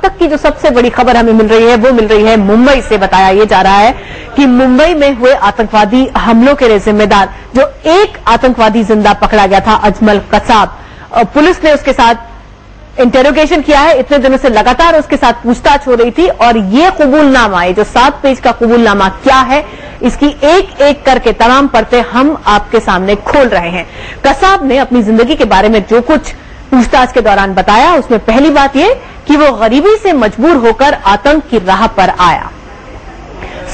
तक की जो सबसे बड़ी खबर हमें मिल रही है वो मिल रही है मुंबई से। बताया ये जा रहा है कि मुंबई में हुए आतंकवादी हमलों के जिम्मेदार जो एक आतंकवादी जिंदा पकड़ा गया था, अजमल कसाब, पुलिस ने उसके साथ इंटेरोगेशन किया है। इतने दिनों से लगातार उसके साथ पूछताछ हो रही थी और ये कबूलनामा, ये जो 7 पेज का कबूलनामा क्या है, इसकी एक एक करके तमाम परतें हम आपके सामने खोल रहे हैं। कसाब ने अपनी जिंदगी के बारे में जो कुछ पूछताछ के दौरान बताया, उसमें पहली बात यह कि वो गरीबी से मजबूर होकर आतंक की राह पर आया।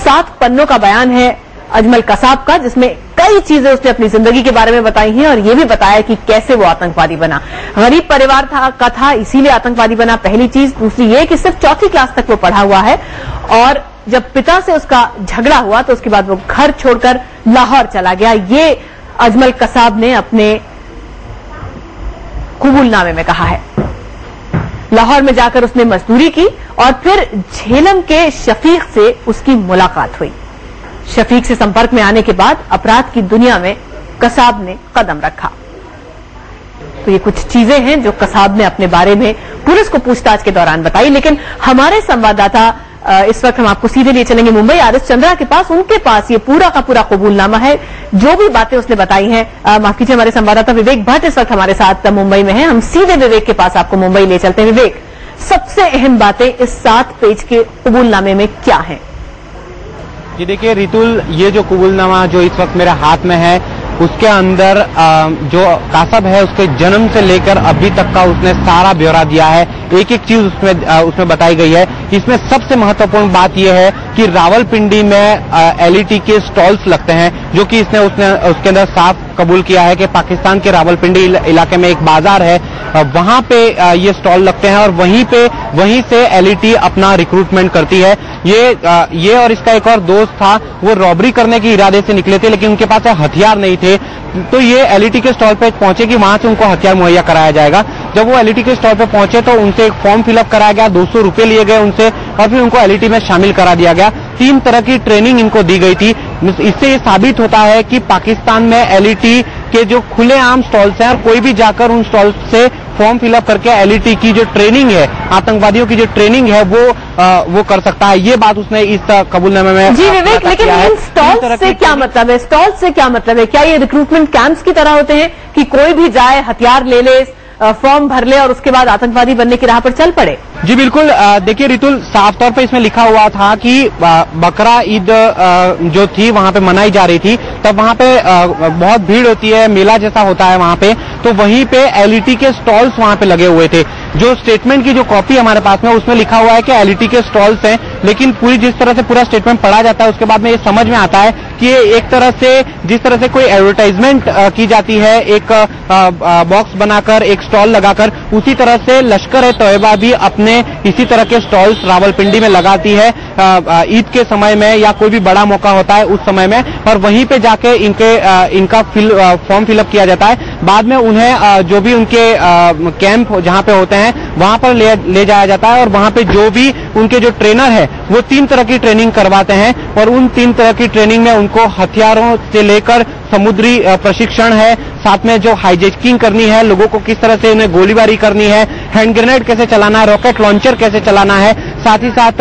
7 पन्नों का बयान है अजमल कसाब का, जिसमें कई चीजें उसने अपनी जिंदगी के बारे में बताई हैं और यह भी बताया कि कैसे वो आतंकवादी बना। गरीब परिवार था इसीलिए आतंकवादी बना, पहली चीज। दूसरी ये कि सिर्फ 4वीं क्लास तक वो पढ़ा हुआ है और जब पिता से उसका झगड़ा हुआ तो उसके बाद वो घर छोड़कर लाहौर चला गया। ये अजमल कसाब ने अपने कबूलनामे में कहा है। लाहौर में जाकर उसने मजदूरी की और फिर झेलम के शफीक से उसकी मुलाकात हुई। शफीक से संपर्क में आने के बाद अपराध की दुनिया में कसाब ने कदम रखा। तो ये कुछ चीजें हैं जो कसाब ने अपने बारे में पुलिस को पूछताछ के दौरान बताई। लेकिन हमारे संवाददाता इस वक्त हम आपको सीधे लिए चलेंगे मुंबई आर एस चंद्रा के पास। उनके पास ये पूरा का पूरा कबूलनामा है, जो भी बातें उसने बताई हैं। माफ कीजिए, हमारे संवाददाता विवेक भट्ट इस वक्त हमारे साथ मुंबई में हैं। हम सीधे विवेक के पास आपको मुंबई ले चलते हैं। विवेक, सबसे अहम बातें इस 7 पेज के कबूलनामे में क्या है? जी देखिए रितुल, ये जो कबूलनामा जो इस वक्त मेरे हाथ में है, उसके अंदर जो कासब है उसके जन्म से लेकर अभी तक का उसने सारा ब्यौरा दिया है। एक एक चीज उसमें बताई गई है। इसमें सबसे महत्वपूर्ण बात यह है कि रावलपिंडी में एलईटी के स्टॉल्स लगते हैं, जो कि उसके अंदर साफ कबूल किया है कि पाकिस्तान के रावलपिंडी इलाके में एक बाजार है, वहां पे ये स्टॉल लगते हैं और वहीं से एलईटी अपना रिक्रूटमेंट करती है। ये और इसका एक और दोस्त था, वो रॉबरी करने के इरादे से निकले थे, लेकिन उनके पास हथियार नहीं थे। तो ये एलईटी के स्टॉल पे पहुंचे कि वहां से उनको हथियार मुहैया कराया जाएगा। जब वो एलईटी के स्टॉल पे पहुंचे तो उनसे एक फॉर्म फिलअप कराया गया, 200 रुपए लिए गए उनसे और फिर उनको एलईटी में शामिल करा दिया गया। 3 तरह की ट्रेनिंग इनको दी गई थी। इससे ये साबित होता है कि पाकिस्तान में एलईटी के जो खुलेआम स्टॉल्स हैं और कोई भी जाकर उन स्टॉल्स से फॉर्म फिलअप करके एलईटी की जो ट्रेनिंग है, आतंकवादियों की जो ट्रेनिंग है, वो कर सकता है। ये बात उसने इस कबूलनामे में जी विवेक, लेकिन इन स्टॉल से क्या मतलब है? स्टॉल से क्या मतलब है? क्या ये रिक्रूटमेंट कैंप्स की तरह होते हैं कि कोई भी जाए, हथियार ले ले, फॉर्म भर ले और उसके बाद आतंकवादी बनने की राह पर चल पड़े? जी बिल्कुल। देखिए रितुल, साफ तौर पे इसमें लिखा हुआ था कि बकरा ईद जो थी वहां पे मनाई जा रही थी, तब वहां पे बहुत भीड़ होती है, मेला जैसा होता है वहां पे, तो वहीं पे एलईटी के स्टॉल्स वहां पे लगे हुए थे। जो स्टेटमेंट की जो कॉपी हमारे पास में उसमें लिखा हुआ है कि एलईटी के स्टॉल्स हैं, लेकिन जिस तरह से पूरा स्टेटमेंट पढ़ा जाता है उसके बाद में ये समझ में आता है कि ये एक तरह से जिस तरह से कोई एडवर्टाइजमेंट की जाती है, एक बॉक्स बनाकर, एक स्टॉल लगाकर, उसी तरह से लश्कर-ए-तोयबा भी अपने इसी तरह के स्टॉल्स रावलपिंडी में लगाती है ईद के समय में या कोई भी बड़ा मौका होता है उस समय में, और वहीं पे जाके इनका फॉर्म फिलअप किया जाता है। बाद में उन्हें जो भी उनके कैंप जहां पे होते हैं वहां पर ले जाया जाता है और वहां पे जो भी उनके जो ट्रेनर है वो 3 तरह की ट्रेनिंग करवाते हैं और उन 3 तरह की ट्रेनिंग में उनको हथियारों से लेकर समुद्री प्रशिक्षण है, साथ में जो हाईजैकिंग करनी है, लोगों को किस तरह से उन्हें गोलीबारी करनी है, हैंड ग्रेनेड कैसे चलाना है, रॉकेट लॉन्चर कैसे चलाना है, साथ ही साथ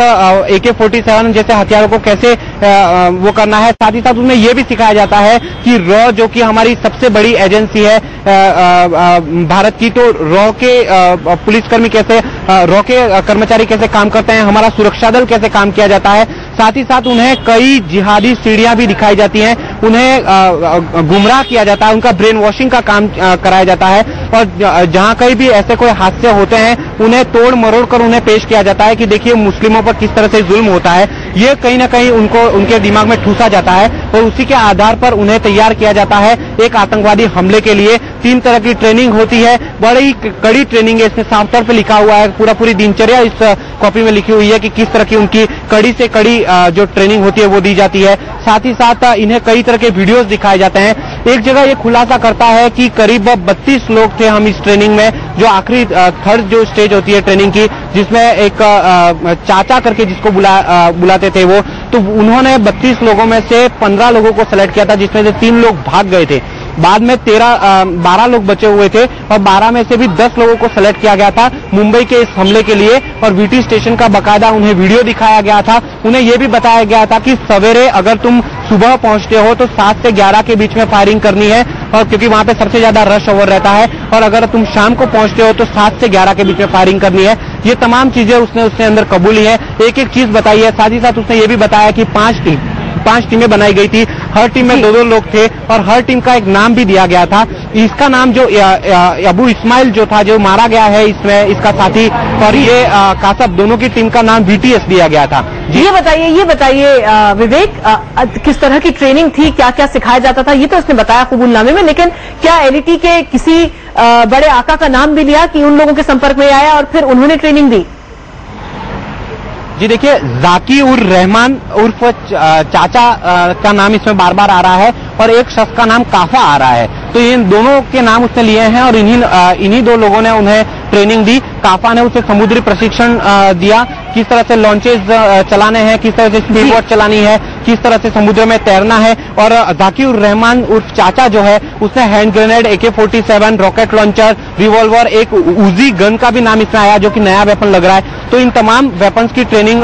AK-47 जैसे हथियारों को कैसे वो करना है। साथ ही साथ उसमें यह भी सिखाया जाता है कि रॉ जो कि हमारी सबसे बड़ी एजेंसी है भारत की, तो रॉ के पुलिसकर्मी कैसे, रॉ के कर्मचारी कैसे काम करते हैं, हमारा सुरक्षा दल कैसे काम किया जाता है। साथ ही साथ उन्हें कई जिहादी सीढ़ियां भी दिखाई जाती हैं, उन्हें गुमराह किया जाता है, उनका ब्रेन वॉशिंग का काम कराया जाता है और जहां कहीं भी ऐसे कोई हादसे होते हैं उन्हें तोड़ मरोड़ कर उन्हें पेश किया जाता है कि देखिए मुस्लिमों पर किस तरह से जुल्म होता है। ये कहीं ना कहीं उनके दिमाग में ठूसा जाता है और उसी के आधार पर उन्हें तैयार किया जाता है एक आतंकवादी हमले के लिए। 3 तरह की ट्रेनिंग होती है, बड़ी कड़ी ट्रेनिंग है, इसमें साफ तौर पर लिखा हुआ है, पूरी दिनचर्या इस कॉपी में लिखी हुई है कि किस तरह की उनकी कड़ी से कड़ी जो ट्रेनिंग होती है वो दी जाती है। साथ ही साथ इन्हें कई तरह के वीडियोस दिखाए जाते हैं। एक जगह ये खुलासा करता है कि करीब 32 लोग थे हम इस ट्रेनिंग में, जो आखिरी थर्ड जो स्टेज होती है ट्रेनिंग की, जिसमें एक चाचा करके जिसको बुलाते थे वो, तो उन्होंने 32 लोगों में से 15 लोगों को सेलेक्ट किया था, जिसमें से 3 लोग भाग गए थे। बाद में 12 लोग बचे हुए थे और 12 में से भी 10 लोगों को सेलेक्ट किया गया था मुंबई के इस हमले के लिए। और वीटी स्टेशन का बकायदा उन्हें वीडियो दिखाया गया था। उन्हें यह भी बताया गया था कि सवेरे अगर तुम सुबह पहुंचते हो तो 7 से 11 के बीच में फायरिंग करनी है, और क्योंकि वहां पे सबसे ज्यादा रश ओवर रहता है। और अगर तुम शाम को पहुंचते हो तो 7 से 11 के बीच में फायरिंग करनी है। ये तमाम चीजें उसने अंदर कबूली है। एक एक चीज बताई है। साथ ही साथ उसने ये भी बताया कि 5 टीमें बनाई गई थी, हर टीम में 2-2 लोग थे और हर टीम का एक नाम भी दिया गया था। इसका नाम जो अबू इस्माइल जो था, जो मारा गया है इसमें, इसका साथी, और ये कासब, दोनों की टीम का नाम वीटीएस दिया गया था। ये बताइए विवेक, किस तरह की ट्रेनिंग थी, क्या क्या सिखाया जाता था, ये तो इसने बताया कबूलनामे में, लेकिन क्या एलईटी के किसी बड़े आका का नाम भी लिया कि उन लोगों के संपर्क में आया और फिर उन्होंने ट्रेनिंग दी? जी देखिए, जाकी उर रहमान उर्फ चाचा का नाम इसमें बार बार आ रहा है और एक शख्स का नाम काफा आ रहा है। तो इन दोनों के नाम उसने लिए हैं और इन्हीं 2 लोगों ने उन्हें ट्रेनिंग दी। काफा ने उसे समुद्री प्रशिक्षण दिया, किस तरह से लॉन्चेस चलाने हैं, किस तरह से स्पीड बोट चलानी है, किस तरह से समुद्र में तैरना है। और जाकी उर रहमान उर्फ चाचा जो है, उसने hand grenade, AK-47, rocket launcher, revolver, एक उजी गन का भी नाम इसमें आया जो कि नया वेपन लग रहा है। तो इन तमाम वेपन्स की ट्रेनिंग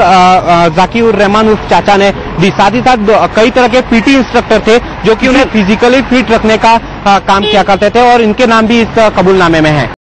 जाकी उर रहमान उर्फ चाचा ने दी। साथ ही साथ कई तरह के पीटी इंस्ट्रक्टर थे जो कि उन्हें फिजिकली फिट रखने का काम किया करते थे और इनके नाम भी इस कबूलनामे में है।